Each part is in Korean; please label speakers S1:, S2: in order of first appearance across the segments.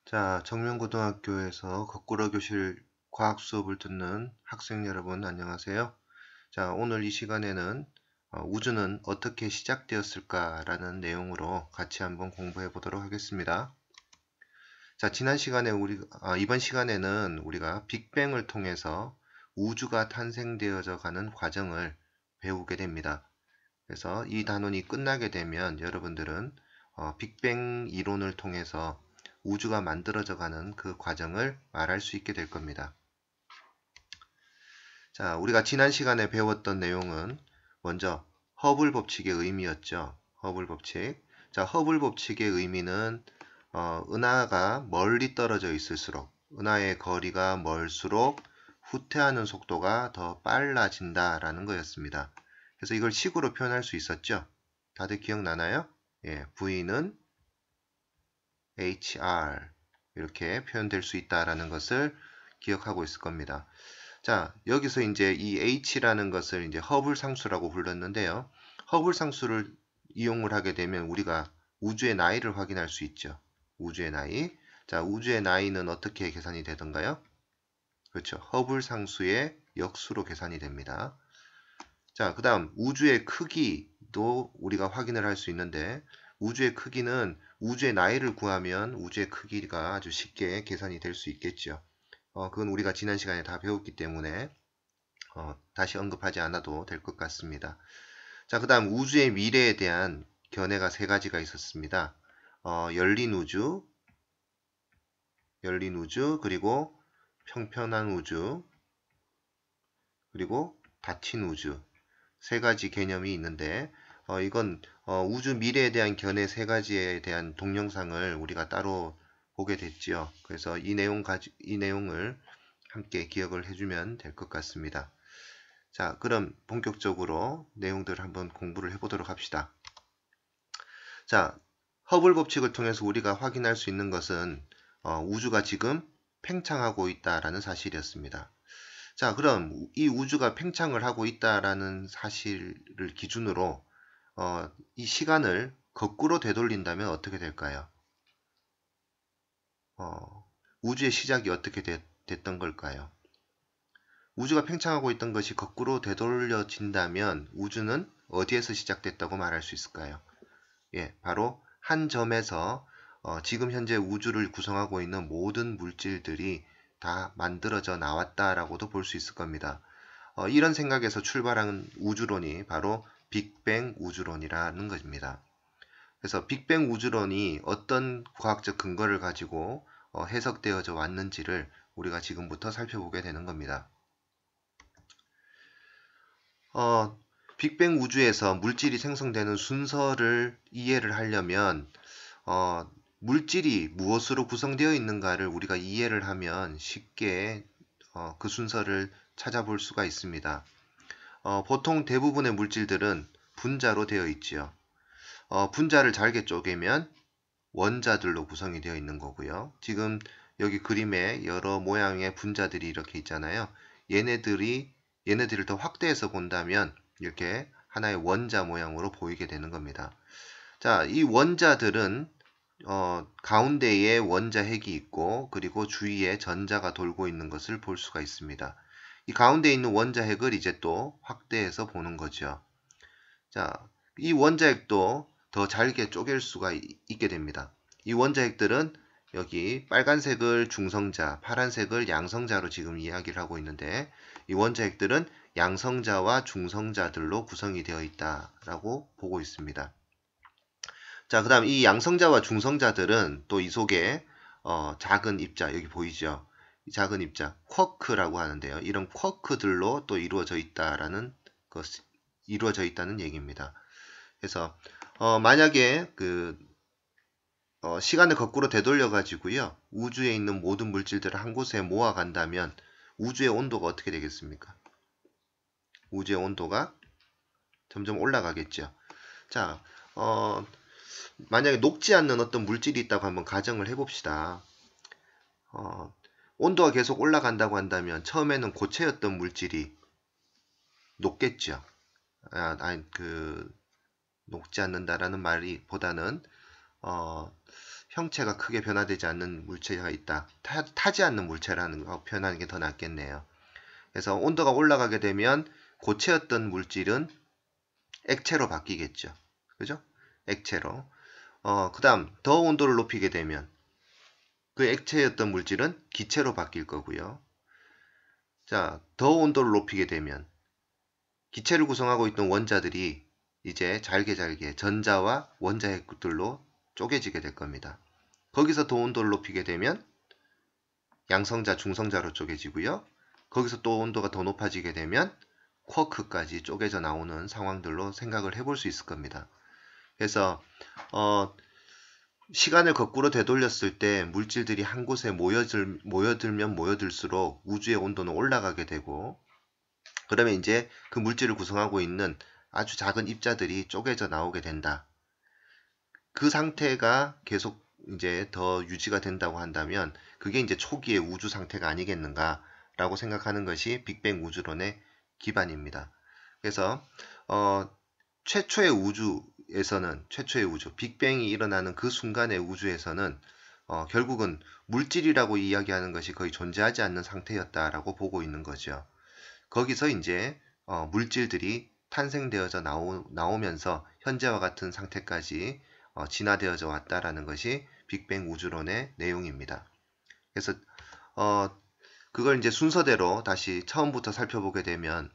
S1: 자, 정면고등학교에서 거꾸로 교실 과학 수업을 듣는 학생 여러분 안녕하세요. 자, 오늘 이 시간에는 우주는 어떻게 시작되었을까라는 내용으로 같이 한번 공부해 보도록 하겠습니다. 자, 지난 시간에 이번 시간에는 우리가 빅뱅을 통해서 우주가 탄생되어져 가는 과정을 배우게 됩니다. 그래서 이 단원이 끝나게 되면 여러분들은 빅뱅 이론을 통해서 우주가 만들어져 가는 그 과정을 말할 수 있게 될 겁니다. 자, 우리가 지난 시간에 배웠던 내용은 먼저 허블 법칙의 의미였죠. 허블 법칙. 자, 허블 법칙의 의미는 은하가 멀리 떨어져 있을수록 은하의 거리가 멀수록 후퇴하는 속도가 더 빨라진다라는 거였습니다. 그래서 이걸 식으로 표현할 수 있었죠. 다들 기억나나요? 예, V는 HR 이렇게 표현될 수 있다라는 것을 기억하고 있을 겁니다. 자, 여기서 이제 이 H라는 것을 이제 허블 상수라고 불렀는데요. 허블 상수를 이용을 하게 되면 우리가 우주의 나이를 확인할 수 있죠. 우주의 나이. 자, 우주의 나이는 어떻게 계산이 되던가요? 그렇죠. 허블 상수의 역수로 계산이 됩니다. 자, 그 다음 우주의 크기도 우리가 확인을 할 수 있는데 우주의 크기는 우주의 나이를 구하면 우주의 크기가 아주 쉽게 계산이 될 수 있겠죠. 그건 우리가 지난 시간에 다 배웠기 때문에 다시 언급하지 않아도 될 것 같습니다. 자, 그 다음 우주의 미래에 대한 견해가 세 가지가 있었습니다. 열린 우주, 그리고 평평한 우주, 그리고 닫힌 우주. 세 가지 개념이 있는데 이건 우주 미래에 대한 견해 세 가지에 대한 동영상을 우리가 따로 보게 됐지요. 그래서 이 내용을 함께 기억을 해주면 될 것 같습니다. 자, 그럼 본격적으로 내용들을 한번 공부를 해보도록 합시다. 자, 허블 법칙을 통해서 우리가 확인할 수 있는 것은 우주가 지금 팽창하고 있다라는 사실이었습니다. 자, 그럼 이 우주가 팽창을 하고 있다라는 사실을 기준으로 이 시간을 거꾸로 되돌린다면 어떻게 될까요? 우주의 시작이 어떻게 됐던 걸까요? 우주가 팽창하고 있던 것이 거꾸로 되돌려진다면 우주는 어디에서 시작됐다고 말할 수 있을까요? 예, 바로 한 점에서 지금 현재 우주를 구성하고 있는 모든 물질들이 다 만들어져 나왔다라고도 볼 수 있을 겁니다. 이런 생각에서 출발한 우주론이 바로 빅뱅 우주론이라는 것입니다. 그래서 빅뱅 우주론이 어떤 과학적 근거를 가지고 해석되어져 왔는지를 우리가 지금부터 살펴보게 되는 겁니다. 빅뱅 우주에서 물질이 생성되는 순서를 이해를 하려면 물질이 무엇으로 구성되어 있는가를 우리가 이해를 하면 쉽게 그 순서를 찾아볼 수가 있습니다. 보통 대부분의 물질들은 분자로 되어 있지요. 분자를 잘게 쪼개면 원자들로 구성이 되어 있는 거고요. 지금 여기 그림에 여러 모양의 분자들이 이렇게 있잖아요. 얘네들을 더 확대해서 본다면 이렇게 하나의 원자 모양으로 보이게 되는 겁니다. 자, 이 원자들은 가운데에 원자핵이 있고 그리고 주위에 전자가 돌고 있는 것을 볼 수가 있습니다. 이 가운데 있는 원자핵을 이제 또 확대해서 보는 거죠. 자, 이 원자핵도 더 잘게 쪼갤 수가 있게 됩니다. 이 원자핵들은 여기 빨간색을 중성자, 파란색을 양성자로 지금 이야기를 하고 있는데 이 원자핵들은 양성자와 중성자들로 구성이 되어 있다라고 보고 있습니다. 자, 그 다음 이 양성자와 중성자들은 또 이 속에 작은 입자, 여기 보이죠? 이 작은 입자, 쿼크라고 하는데요. 이런 쿼크들로 또 이루어져 있다는 얘기입니다. 그래서 만약에 시간을 거꾸로 되돌려 가지고요. 우주에 있는 모든 물질들을 한 곳에 모아 간다면 우주의 온도가 어떻게 되겠습니까? 우주의 온도가 점점 올라가겠죠. 자, 만약에 녹지 않는 어떤 물질이 있다고 한번 가정을 해봅시다. 온도가 계속 올라간다고 한다면 처음에는 고체였던 물질이 녹겠죠. 녹지 않는다라는 말이 보다는 형체가 크게 변화되지 않는 물체가 있다. 타지 않는 물체라는 거 표현하는 게 더 낫겠네요. 그래서 온도가 올라가게 되면 고체였던 물질은 액체로 바뀌겠죠. 그죠? 액체로. 그 다음 더 온도를 높이게 되면 그 액체였던 물질은 기체로 바뀔 거고요. 자, 더 온도를 높이게 되면 기체를 구성하고 있던 원자들이 이제 잘게 전자와 원자핵들로 쪼개지게 될 겁니다. 거기서 더 온도를 높이게 되면 양성자, 중성자로 쪼개지고요. 거기서 또 온도가 더 높아지게 되면 쿼크까지 쪼개져 나오는 상황들로 생각을 해볼 수 있을 겁니다. 그래서 시간을 거꾸로 되돌렸을 때 물질들이 한 곳에 모여들면 모여들수록 우주의 온도는 올라가게 되고, 그러면 이제 그 물질을 구성하고 있는 아주 작은 입자들이 쪼개져 나오게 된다. 그 상태가 계속 이제 더 유지가 된다고 한다면 그게 이제 초기의 우주 상태가 아니겠는가라고 생각하는 것이 빅뱅 우주론의 기반입니다. 그래서 최초의 우주에서는 빅뱅이 일어나는 그 순간의 우주에서는 결국은 물질이라고 이야기하는 것이 거의 존재하지 않는 상태였다라고 보고 있는 거죠. 거기서 이제 물질들이 탄생되어져 나오면서 현재와 같은 상태까지 진화되어져 왔다라는 것이 빅뱅 우주론의 내용입니다. 그래서 그걸 이제 순서대로 다시 처음부터 살펴보게 되면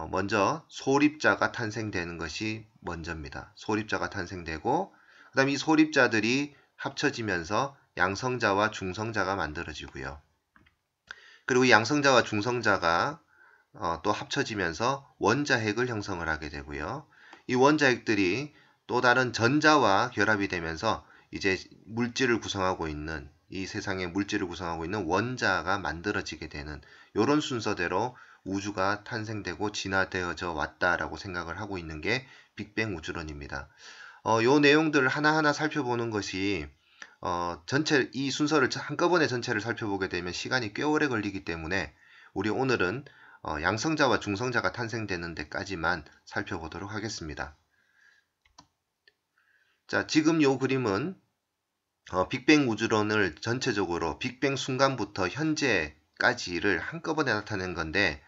S1: 먼저 소립자가 탄생되는 것이 먼저입니다. 소립자가 탄생되고 그 다음에 이 소립자들이 합쳐지면서 양성자와 중성자가 만들어지고요. 그리고 이 양성자와 중성자가 또 합쳐지면서 원자핵을 형성을 하게 되고요. 이 원자핵들이 또 다른 전자와 결합이 되면서 이제 물질을 구성하고 있는 이 세상의 물질을 구성하고 있는 원자가 만들어지게 되는 이런 순서대로 우주가 탄생되고 진화되어져 왔다라고 생각을 하고 있는 게 빅뱅 우주론입니다. 요 내용들을 하나하나 살펴보는 것이 이 순서를 한꺼번에 전체를 살펴보게 되면 시간이 꽤 오래 걸리기 때문에 우리 오늘은 양성자와 중성자가 탄생되는 데까지만 살펴보도록 하겠습니다. 자, 지금 요 그림은 빅뱅 우주론을 전체적으로 빅뱅 순간부터 현재까지를 한꺼번에 나타낸 건데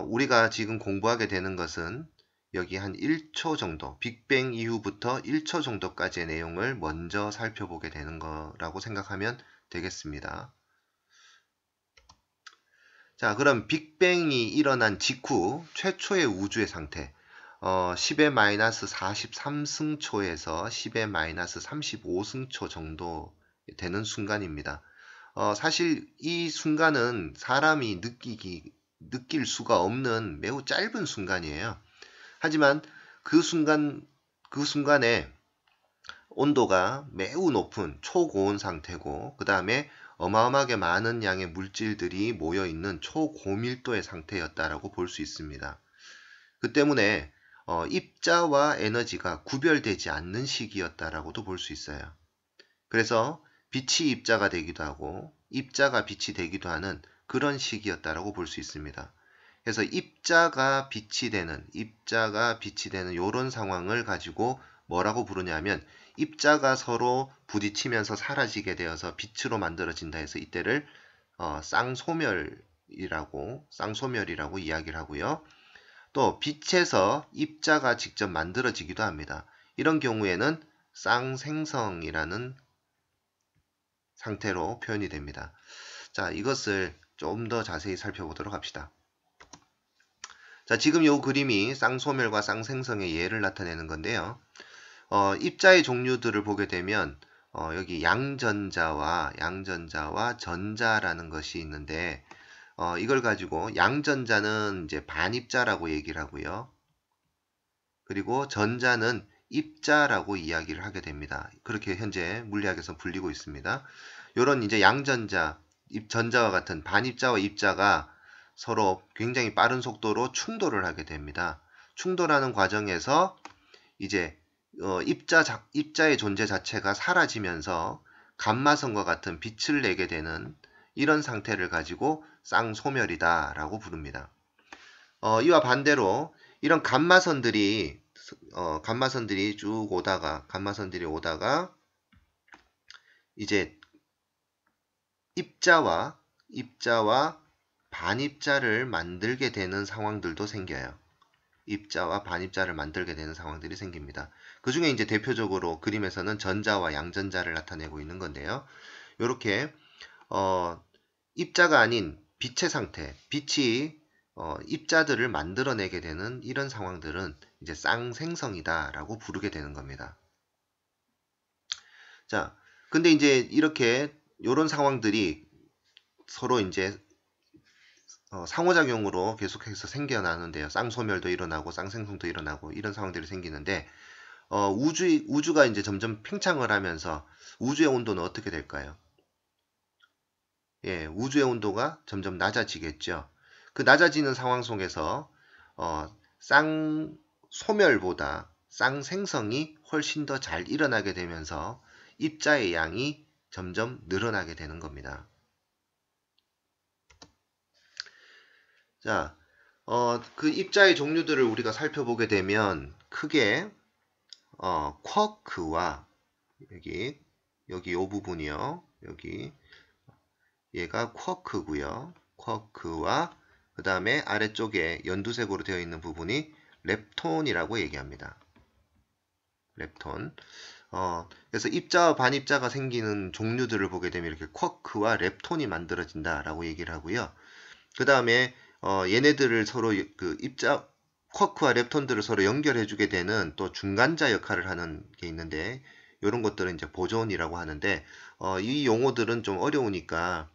S1: 우리가 지금 공부하게 되는 것은 여기 한 1초 정도, 빅뱅 이후부터 1초 정도까지의 내용을 먼저 살펴보게 되는 거라고 생각하면 되겠습니다. 자, 그럼 빅뱅이 일어난 직후 최초의 우주의 상태 10의 마이너스 43승초에서 10의 마이너스 35승초 정도 되는 순간입니다. 사실 이 순간은 사람이 느낄 수가 없는 매우 짧은 순간이에요. 하지만 그 순간에 온도가 매우 높은 초고온 상태고 그 다음에 어마어마하게 많은 양의 물질들이 모여있는 초고밀도의 상태였다라고 볼 수 있습니다. 그 때문에 입자와 에너지가 구별되지 않는 시기였다라고도 볼 수 있어요. 그래서 빛이 입자가 되기도 하고 입자가 빛이 되기도 하는 그런 시기였다라고 볼 수 있습니다. 그래서 입자가 빛이 되는 이런 상황을 가지고 뭐라고 부르냐면 입자가 서로 부딪히면서 사라지게 되어서 빛으로 만들어진다 해서 이때를 쌍소멸이라고 이야기를 하고요. 또 빛에서 입자가 직접 만들어지기도 합니다. 이런 경우에는 쌍생성이라는 상태로 표현이 됩니다. 자, 이것을 좀 더 자세히 살펴보도록 합시다. 자, 지금 이 그림이 쌍소멸과 쌍생성의 예를 나타내는 건데요. 입자의 종류들을 보게 되면 여기 양전자와 전자라는 것이 있는데 이걸 가지고 양전자는 이제 반입자라고 얘기를 하고요. 그리고 전자는 입자라고 이야기를 하게 됩니다. 그렇게 현재 물리학에서 불리고 있습니다. 이런 이제 양전자, 전자와 같은 반입자와 입자가 서로 굉장히 빠른 속도로 충돌을 하게 됩니다. 충돌하는 과정에서 이제 입자의 존재 자체가 사라지면서 감마선과 같은 빛을 내게 되는 이런 상태를 가지고 쌍소멸이다라고 부릅니다. 이와 반대로 이런 감마선들이 쭉 오다가 이제 입자와 반입자를 만들게 되는 상황들도 생겨요. 입자와 반입자를 만들게 되는 상황들이 생깁니다. 그 중에 이제 대표적으로 그림에서는 전자와 양전자를 나타내고 있는 건데요. 이렇게 입자가 아닌 빛의 상태, 빛이 입자들을 만들어내게 되는 이런 상황들은 이제 쌍생성이다라고 부르게 되는 겁니다. 자, 근데 이제 이렇게 이런 상황들이 서로 이제 상호작용으로 계속해서 생겨나는데요. 쌍소멸도 일어나고 쌍생성도 일어나고 이런 상황들이 생기는데 우주가 이제 점점 팽창을 하면서 우주의 온도는 어떻게 될까요? 예, 우주의 온도가 점점 낮아지겠죠. 그 낮아지는 상황 속에서 쌍소멸보다 쌍생성이 훨씬 더 잘 일어나게 되면서 입자의 양이 점점 늘어나게 되는 겁니다. 자, 그 입자의 종류들을 우리가 살펴보게 되면 크게 쿼크와 여기 이 부분이요. 여기 얘가 쿼크고요. 쿼크와 그 다음에 아래쪽에 연두색으로 되어 있는 부분이 렙톤이라고 얘기합니다. 렙톤. 그래서 입자와 반입자가 생기는 종류들을 보게 되면 이렇게 쿼크와 렙톤이 만들어진다라고 얘기를 하고요. 그 다음에 얘네들을 서로 그 쿼크와 렙톤들을 서로 연결해주게 되는 또 중간자 역할을 하는 게 있는데 이런 것들은 이제 보존이라고 하는데 이 용어들은 좀 어려우니까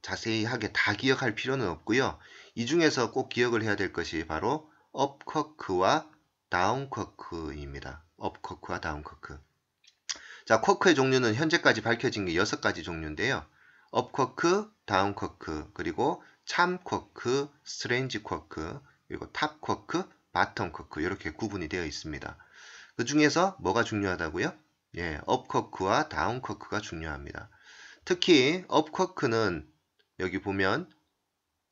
S1: 자세히 하게 다 기억할 필요는 없고요. 이 중에서 꼭 기억을 해야 될 것이 바로 업쿼크와 다운쿼크입니다. 업쿼크와 다운쿼크. 자, 쿼크의 종류는 현재까지 밝혀진 게 6가지 종류인데요. 업쿼크, 다운쿼크, 그리고 참쿼크, 스트레인지 쿼크, 그리고 탑쿼크, 바텀쿼크 이렇게 구분이 되어 있습니다. 그 중에서 뭐가 중요하다고요? 예, 업쿼크와 다운쿼크가 중요합니다. 특히 업쿼크는 여기 보면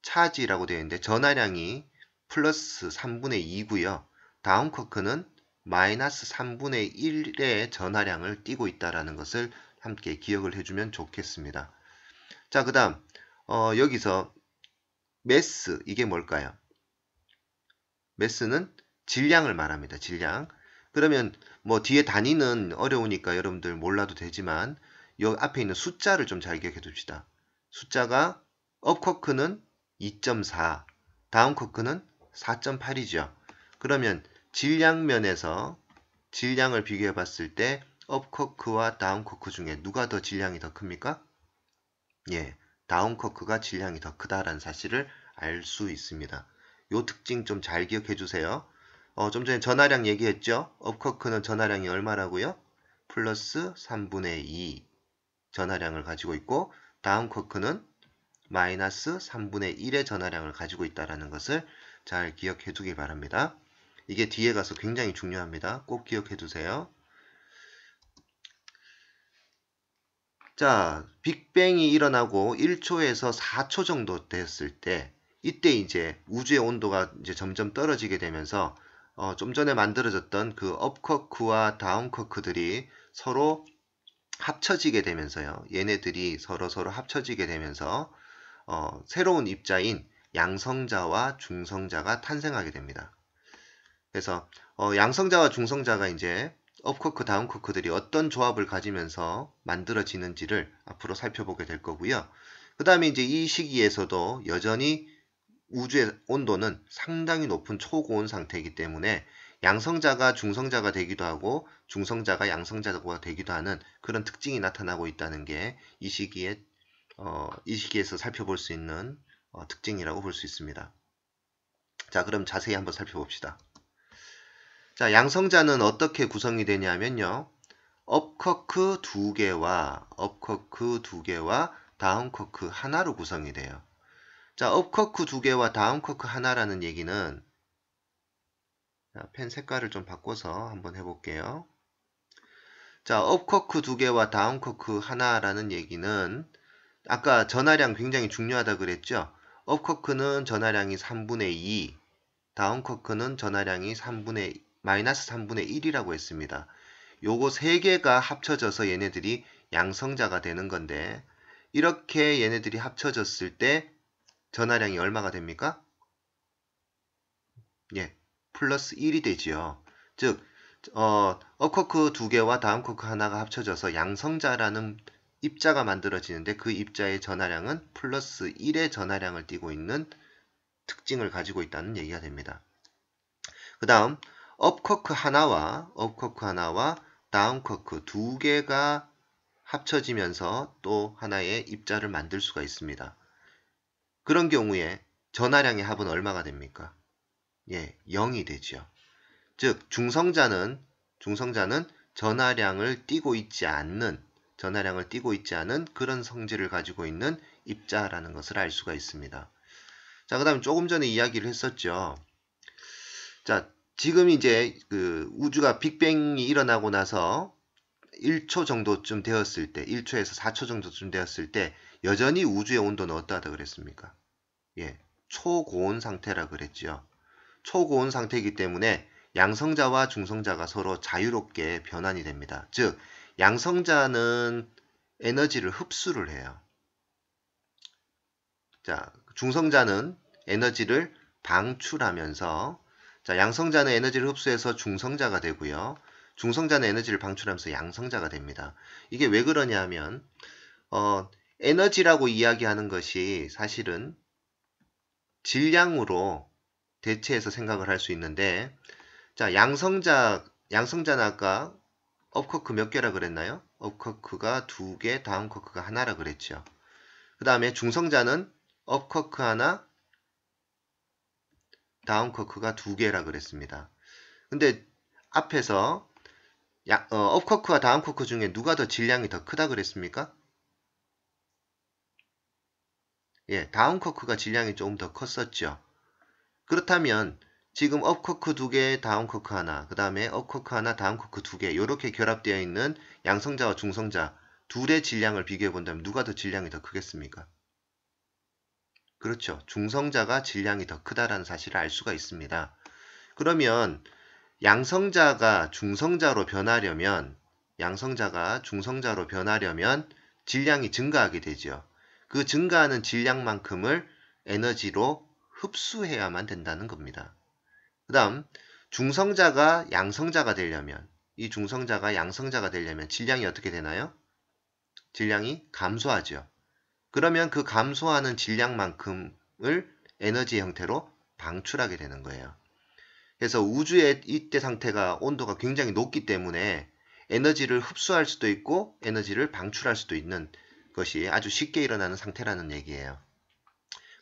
S1: 차지라고 되어 있는데 전하량이 플러스 3분의 2고요. 다운쿼크는 마이너스 3분의 1의 전하량을 띠고 있다는 것을 함께 기억을 해주면 좋겠습니다. 자, 그 다음 여기서 매스, 이게 뭘까요? 매스는 질량을 말합니다. 질량. 그러면 뭐 뒤에 단위는 어려우니까 여러분들 몰라도 되지만 여 앞에 있는 숫자를 좀 잘 기억해 둡시다. 숫자가 업쿼크는 2.4, 다운쿼크는 4.8이죠. 그러면 질량면에서 질량을 비교해 봤을 때 업쿼크와 다운쿼크 중에 누가 더 질량이 더 큽니까? 예, 다운쿼크가 질량이 더 크다라는 사실을 알 수 있습니다. 요 특징 좀 잘 기억해 주세요. 좀 전에 전하량 얘기했죠? 업쿼크는 전하량이 얼마라고요? 플러스 3분의 2 전하량을 가지고 있고 다운쿼크는 마이너스 3분의 1의 전하량을 가지고 있다는 것을 잘 기억해 두기 바랍니다. 이게 뒤에 가서 굉장히 중요합니다. 꼭 기억해 두세요. 자, 빅뱅이 일어나고 1초에서 4초 정도 됐을 때 이때 이제 우주의 온도가 이제 점점 떨어지게 되면서 좀 전에 만들어졌던 그 업쿼크와 다운쿼크들이 서로 합쳐지게 되면서요. 얘네들이 서로 합쳐지게 되면서 새로운 입자인 양성자와 중성자가 탄생하게 됩니다. 그래서 양성자와 중성자가 이제 업쿼크, 다운쿼크들이 어떤 조합을 가지면서 만들어지는지를 앞으로 살펴보게 될 거고요. 그 다음에 이제 이 시기에서도 여전히 우주의 온도는 상당히 높은 초고온 상태이기 때문에 양성자가 중성자가 되기도 하고 중성자가 양성자가 되기도 하는 그런 특징이 나타나고 있다는 게 이 시기에서 살펴볼 수 있는 특징이라고 볼 수 있습니다. 자, 그럼 자세히 한번 살펴봅시다. 자, 양성자는 어떻게 구성이 되냐면요. 업쿼크 2개와 다운쿼크 하나로 구성이 돼요. 자, 업쿼크 2개와 다운쿼크 하나라는 얘기는 펜 색깔을 좀 바꿔서 한번 해볼게요. 자, 업쿼크 2개와 다운쿼크 하나라는 얘기는 아까 전하량 굉장히 중요하다 그랬죠? 업쿼크는 전하량이 3분의 2, 다운쿼크는 전하량이 마이너스 3분의 1이라고 했습니다. 요거 세 개가 합쳐져서 얘네들이 양성자가 되는 건데, 이렇게 얘네들이 합쳐졌을 때 전하량이 얼마가 됩니까? 예, 플러스 1이 되지요. 즉, 업커크 두 개와 다음 커크 하나가 합쳐져서 양성자라는 입자가 만들어지는데, 그 입자의 전하량은 플러스 1의 전하량을 띠고 있는 특징을 가지고 있다는 얘기가 됩니다. 그 다음 업커크 하나와 다음 커크 두 개가 합쳐지면서 또 하나의 입자를 만들 수가 있습니다. 그런 경우에 전하량의 합은 얼마가 됩니까? 예, 0이 되죠. 즉 중성자는 전하량을 띠고 있지 않는 그런 성질을 가지고 있는 입자라는 것을 알 수가 있습니다. 자, 그 다음 조금 전에 이야기를 했었죠. 자, 지금 이제 그 우주가 빅뱅이 일어나고 나서 1초 정도쯤 되었을 때, 1초에서 4초 정도쯤 되었을 때 여전히 우주의 온도는 어떠하다 그랬습니까? 예, 초고온 상태라 그랬죠. 초고온 상태이기 때문에 양성자와 중성자가 서로 자유롭게 변환이 됩니다. 즉, 양성자는 에너지를 흡수를 해요. 자, 중성자는 에너지를 방출하면서, 자, 양성자는 에너지를 흡수해서 중성자가 되고요. 중성자는 에너지를 방출하면서 양성자가 됩니다. 이게 왜 그러냐 하면 에너지라고 이야기하는 것이 사실은 질량으로 대체해서 생각을 할 수 있는데, 자, 양성자는 아까 업커크 몇 개라 그랬나요? 업커크가 2개, 다운 커크가 하나라 그랬죠. 그 다음에 중성자는 업커크 하나, 다운 커크가 2개라 그랬습니다. 근데 앞에서 업커크와 다운 커크 중에 누가 더 질량이 더 크다 그랬습니까? 예, 다운 커크가 질량이 조금 더 컸었죠. 그렇다면 지금 업커크 2개, 다운 커크 하나, 그 다음에 업커크 하나, 다운 커크 2개 이렇게 결합되어 있는 양성자와 중성자 둘의 질량을 비교해 본다면 누가 더 질량이 더 크겠습니까? 그렇죠. 중성자가 질량이 더 크다라는 사실을 알 수가 있습니다. 그러면 양성자가 중성자로 변하려면 질량이 증가하게 되죠. 그 증가하는 질량만큼을 에너지로 흡수해야만 된다는 겁니다. 그 다음 중성자가 양성자가 되려면 질량이 어떻게 되나요? 질량이 감소하죠. 그러면 그 감소하는 질량만큼을 에너지 형태로 방출하게 되는 거예요. 그래서 우주의 이때 상태가 온도가 굉장히 높기 때문에 에너지를 흡수할 수도 있고 에너지를 방출할 수도 있는 것이 아주 쉽게 일어나는 상태라는 얘기예요.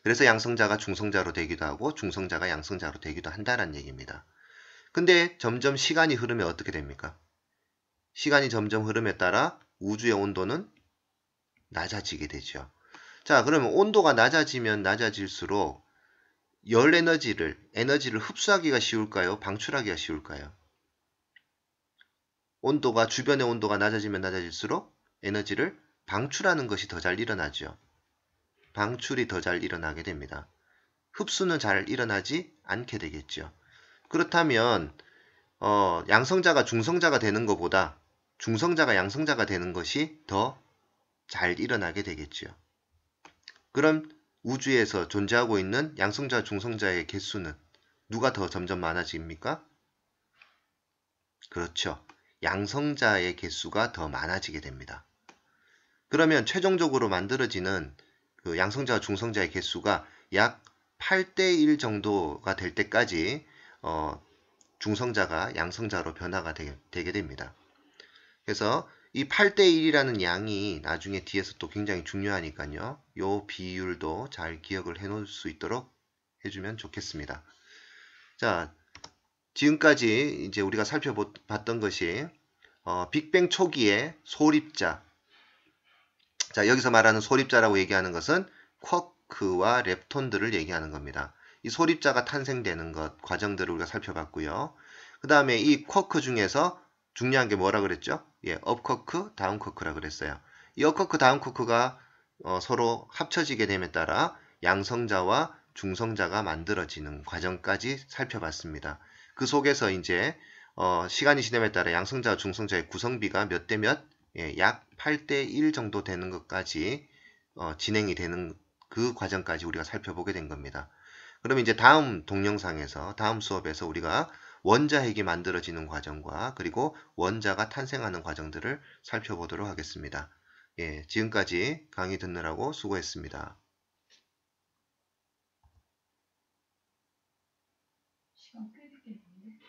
S1: 그래서 양성자가 중성자로 되기도 하고 중성자가 양성자로 되기도 한다는 얘기입니다. 근데 점점 시간이 흐르면 어떻게 됩니까? 시간이 점점 흐름에 따라 우주의 온도는 낮아지게 되죠. 자, 그러면 온도가 낮아지면 낮아질수록 에너지를 흡수하기가 쉬울까요? 방출하기가 쉬울까요? 주변의 온도가 낮아지면 낮아질수록 에너지를 방출하는 것이 더 잘 일어나죠. 방출이 더 잘 일어나게 됩니다. 흡수는 잘 일어나지 않게 되겠죠. 그렇다면 양성자가 중성자가 되는 것보다 중성자가 양성자가 되는 것이 더 잘 일어나게 되겠죠. 그럼 우주에서 존재하고 있는 양성자, 중성자의 개수는 누가 더 점점 많아집니까? 그렇죠. 양성자의 개수가 더 많아지게 됩니다. 그러면 최종적으로 만들어지는 그 양성자와 중성자의 개수가 약 8대1 정도가 될 때까지 중성자가 양성자로 변화가 되게 됩니다. 그래서 이 8대1이라는 양이 나중에 뒤에서 또 굉장히 중요하니까요. 요 비율도 잘 기억을 해 놓을 수 있도록 해주면 좋겠습니다. 자, 지금까지 이제 우리가 살펴봤던 것이 빅뱅 초기의 소립자. 자, 여기서 말하는 소립자라고 얘기하는 것은 쿼크와 렙톤들을 얘기하는 겁니다. 이 소립자가 탄생되는 과정들을 우리가 살펴봤고요. 그 다음에 이 쿼크 중에서 중요한 게 뭐라 그랬죠? 예, 업쿼크, 다운쿼크라 그랬어요. 이 업쿼크, 다운쿼크가 서로 합쳐지게 됨에 따라 양성자와 중성자가 만들어지는 과정까지 살펴봤습니다. 그 속에서 이제 시간이 지남에 따라 양성자와 중성자의 구성비가 몇 대 몇? 예, 약 8대 1 정도 되는 것까지 진행이 되는 그 과정까지 우리가 살펴보게 된 겁니다. 그럼 이제 다음 동영상에서 다음 수업에서 우리가 원자핵이 만들어지는 과정과 그리고 원자가 탄생하는 과정들을 살펴보도록 하겠습니다. 예, 지금까지 강의 듣느라고 수고했습니다.
S2: 시간 꽤 됐겠는데?